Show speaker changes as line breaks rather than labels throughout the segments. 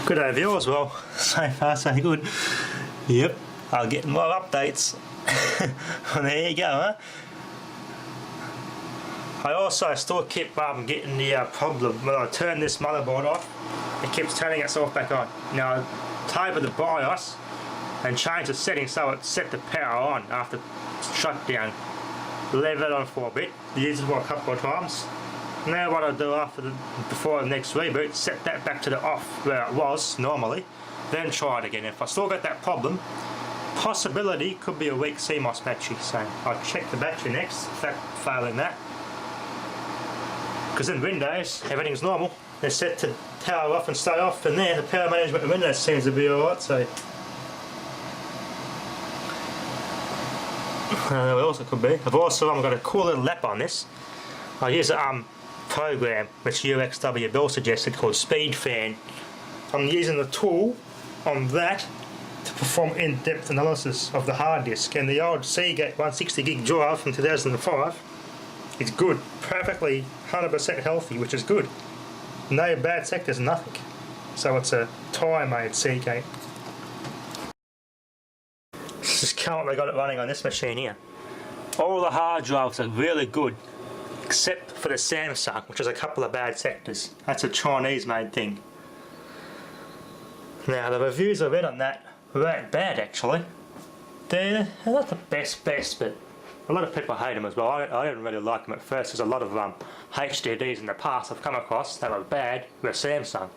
Good day viewers, well, so far so good. Yep, I'll get more updates. Well, there you go, huh? I also still keep getting the problem when I turn this motherboard off, it keeps turning itself back on. Now I tapered the BIOS and changed the settings so it set the power on after shutdown. Leave it on for a bit, use it for a couple of times. Now what I'll do before the next reboot, set that back to the off where it was normally, then try it again. If I still get that problem, possibility could be a weak CMOS battery, so I'll check the battery next, failing that. Because in Windows, everything's normal. They're set to power off and stay off, and there the power management in Windows seems to be alright, so. What else it could be? I've also got a cool little lap on this. I use a program which UXW Bill suggested called Speed Fan. I'm using the tool on that to perform in-depth analysis of the hard disk, and the old Seagate 160 gig drive from 2005 is good, perfectly 100% healthy, which is good. No bad sectors, nothing. So it's a Thai-made Seagate. Just currently got it running on this machine here. All the hard drives are really good, except for the Samsung, which has a couple of bad sectors. That's a Chinese-made thing. Now the reviews I read on that weren't bad actually. They're not the best, but a lot of people hate them as well. I didn't really like them at first. There's a lot of HDDs in the past I've come across that were bad with Samsung.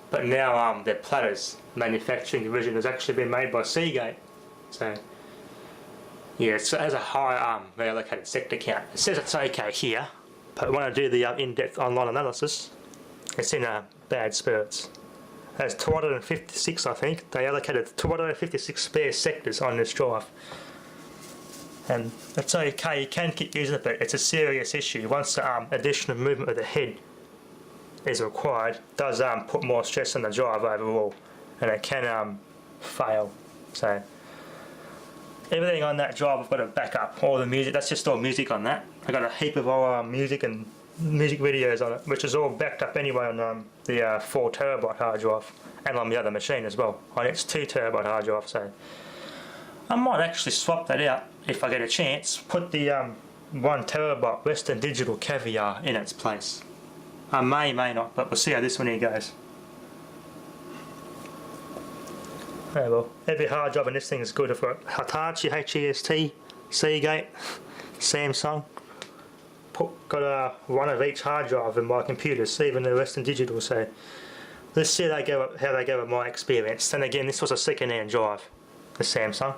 But now their platters manufacturing division has actually been made by Seagate. So yeah, it has a high reallocated sector count. It says it's okay here, but when I do the in-depth online analysis, it's in bad spirits. There's 256, I think. They allocated 256 spare sectors on this drive. And it's okay, you can keep using it, but it's a serious issue. Once the additional movement of the head is required, it does put more stress on the drive overall, and it can fail. So everything on that drive I've got to back up. All the music, that's just all music on that. I've got a heap of all music and music videos on it, which is all backed up anyway on the 4TB hard drive, and on the other machine as well, on its 2TB hard drive. So I might actually swap that out if I get a chance, put the 1TB Western Digital Caviar in its place. I may not, but we'll see how this one here goes. Oh well, every hard drive in this thing is good. I've got Hitachi, HEST, Seagate, Samsung. Got one of each hard drive in my computers, even the Western Digital, so let's see how they go with my experience. Then again, this was a second-hand drive, the Samsung.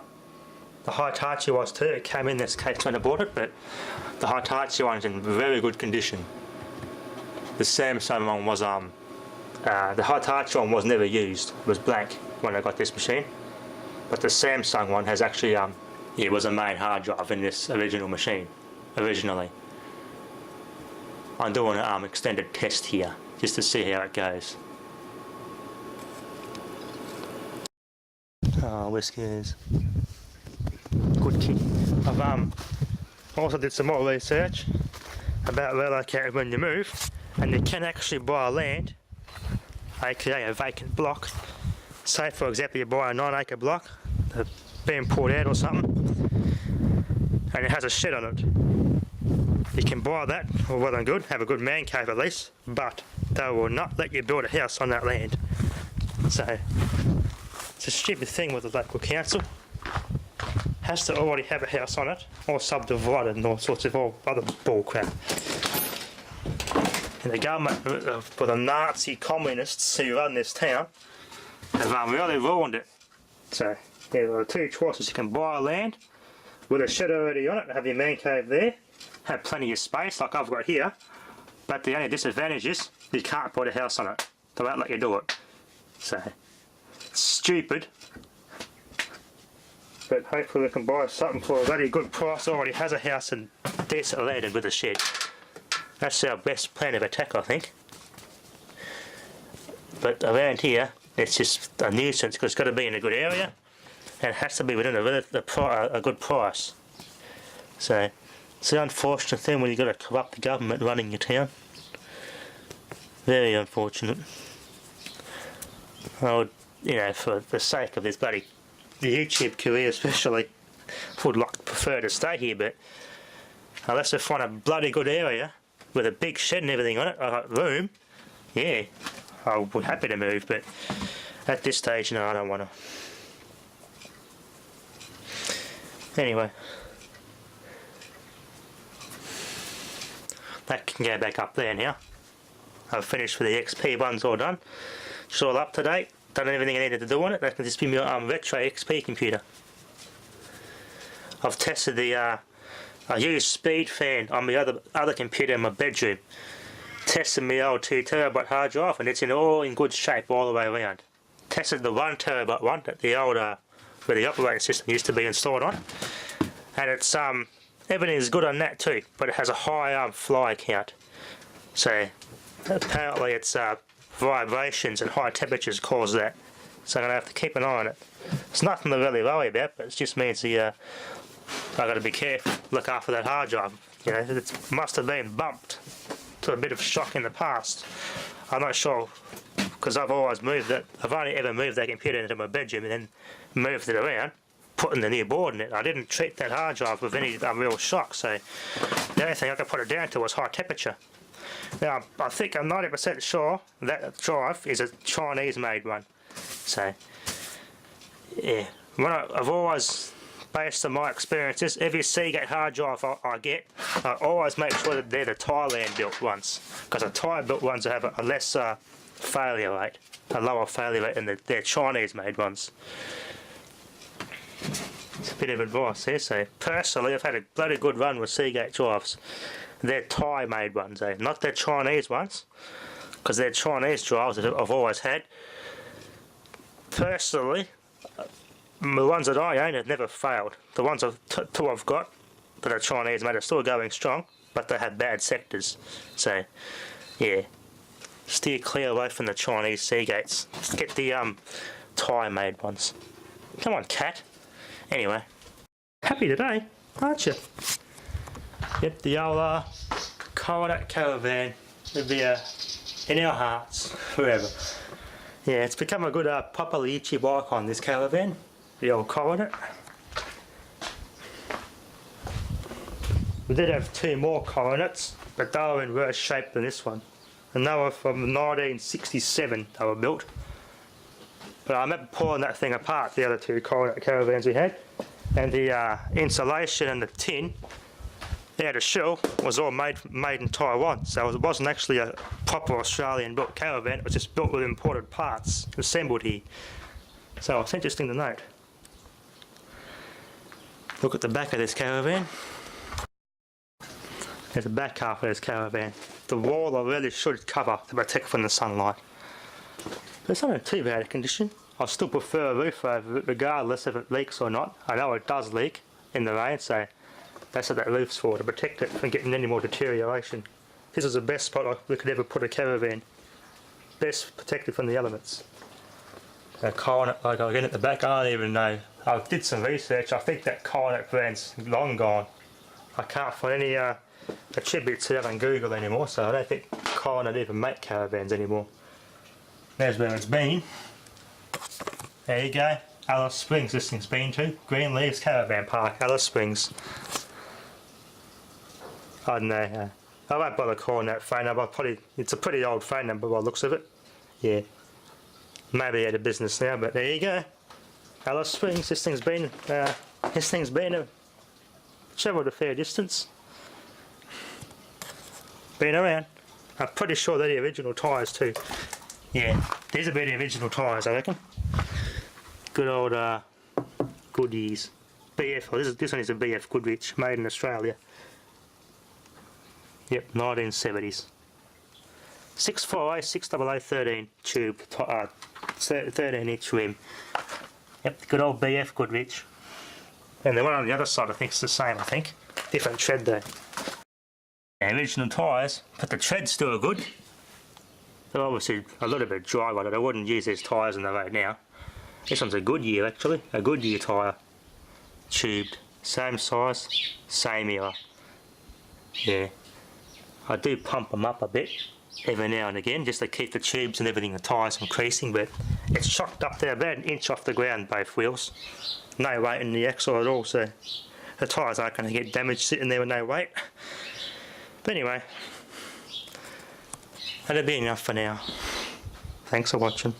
The Hitachi was too, it came in this case when I bought it, but the Hitachi one is in very good condition. The Samsung one was, the Hitachi one was never used, it was blank when I got this machine. But the Samsung one has actually, it was a main hard drive in this original machine, originally. I'm doing an extended test here, just to see how it goes. Oh, whiskers. Good kid. I've also did some more research about relocating when you move, and you can actually buy land, aka a vacant block. Say for example you buy a 9-acre block that's being poured out or something, and it has a shed on it. You can buy that, well and good, have a good man cave at least, but they will not let you build a house on that land. So it's a stupid thing with the local council. Has to already have a house on it, or subdivided, and all sorts of other bull crap. And the government, for the Nazi communists who run this town, have really ruined it. So there are two choices: you can buy land with a shed already on it, have your man cave there, have plenty of space like I've got here, but the only disadvantage is you can't put a house on it. They won't let you do it. So it's stupid. But hopefully we can buy something for a very good price. Already has a house and decent land with a shed. That's our best plan of attack, I think. But around here, it's just a nuisance because it's got to be in a good area, and it has to be within a good price. So it's the unfortunate thing when you've got a corrupt government running your town. Very unfortunate. I would, you know, for the sake of this bloody YouTube career especially, would prefer to stay here, but unless I find a bloody good area with a big shed and everything on it, I got room, yeah, I would be happy to move, but at this stage, no, I don't want to. Anyway, that can go back up there now. I've finished with the XP ones all done. It's all up to date. Done everything I needed to do on it. That can just be my retro XP computer. I've tested the I used speed fan on my other computer in my bedroom. Tested my old 2TB hard drive, and it's all in good shape all the way around. Tested the 1TB one at the old where the operating system used to be installed on, and it's everything's good on that too, but it has a high fly count. So apparently it's vibrations and high temperatures cause that. So I'm gonna have to keep an eye on it. It's nothing to really worry about, but it just means I got to be careful, look after that hard drive. You know, it must have been bumped to a bit of shock in the past. I'm not sure, because I've always moved it. I've only ever moved that computer into my bedroom and then moved it around, putting the new board in it. I didn't treat that hard drive with any real shock, so the only thing I could put it down to was high temperature. Now, I think I'm 90% sure that drive is a Chinese-made one. So, yeah, I've always, based on my experiences, every Seagate hard drive I get, I always make sure that they're the Thailand-built ones, because the Thai-built ones have a less failure rate, a lower failure rate than their Chinese-made ones. It's a bit of advice there. So, personally, I've had a bloody good run with Seagate drives. They're Thai-made ones, not their Chinese ones, because they're Chinese drives that I've always had. Personally, the ones that I own have never failed. The ones two I've got that are Chinese made are still going strong, but they have bad sectors. So, yeah, steer clear away from the Chinese Seagates. Just get the Thai-made ones. Come on, cat. Anyway, happy today, aren't you? Yep, the old Coronet Caravan would be in our hearts forever. Yeah, it's become a good popular YouTube icon, this caravan, the old Coronet. We did have two more Coronets, but they were in worse shape than this one. And they were from 1967, they were built. But I remember pulling that thing apart, the other two Coronet Caravans we had. And the insulation and the tin, yeah, the shell was all made in Taiwan, so it wasn't actually a proper Australian-built caravan. It was just built with imported parts, assembled here. So it's interesting to note. Look at the back of this caravan. There's the back half of this caravan. The wall I really should cover to protect from the sunlight. But it's not in too bad a condition. I still prefer a roof over it, regardless if it leaks or not. I know it does leak in the rain, so that's what that roof's for, to protect it from getting any more deterioration. This is the best spot we could ever put a caravan. Best protected from the elements. A Coronet logo again at the back, I don't even know. I did some research, I think that Coronet brand's long gone. I can't find any attributes to that on Google anymore, so I don't think Coronet even make caravans anymore. There's where it's been. There you go, Alice Springs this thing's been to. Greenleaf's Caravan Park, Alice Springs. I don't know, I won't bother calling that phone number. It's a pretty old phone number by the looks of it. Yeah, maybe out of business now, but there you go. Alice Springs, this thing's been travelled a fair distance. Been around. I'm pretty sure they're the original tyres too. Yeah, these are the original tyres, I reckon. Good old Goodies. BF, oh, this one is a BF Goodrich, made in Australia. Yep, 1970s. 648 600 13 tube, 13-inch rim. Yep, good old BF Goodrich. And the one on the other side I think is the same, I think. Different tread though. Original tyres, but the tread's still good. They're obviously a little bit dry on it. I wouldn't use these tyres on the road now. This one's a Goodyear actually, a Goodyear tyre. Tubed, same size, same era. Yeah. I do pump them up a bit, every now and again just to keep the tubes and everything, the tyres from creasing, but it's shocked up there about an inch off the ground, both wheels. No weight in the axle at all, so the tyres aren't going to get damaged sitting there with no weight. But anyway, that'll be enough for now. Thanks for watching.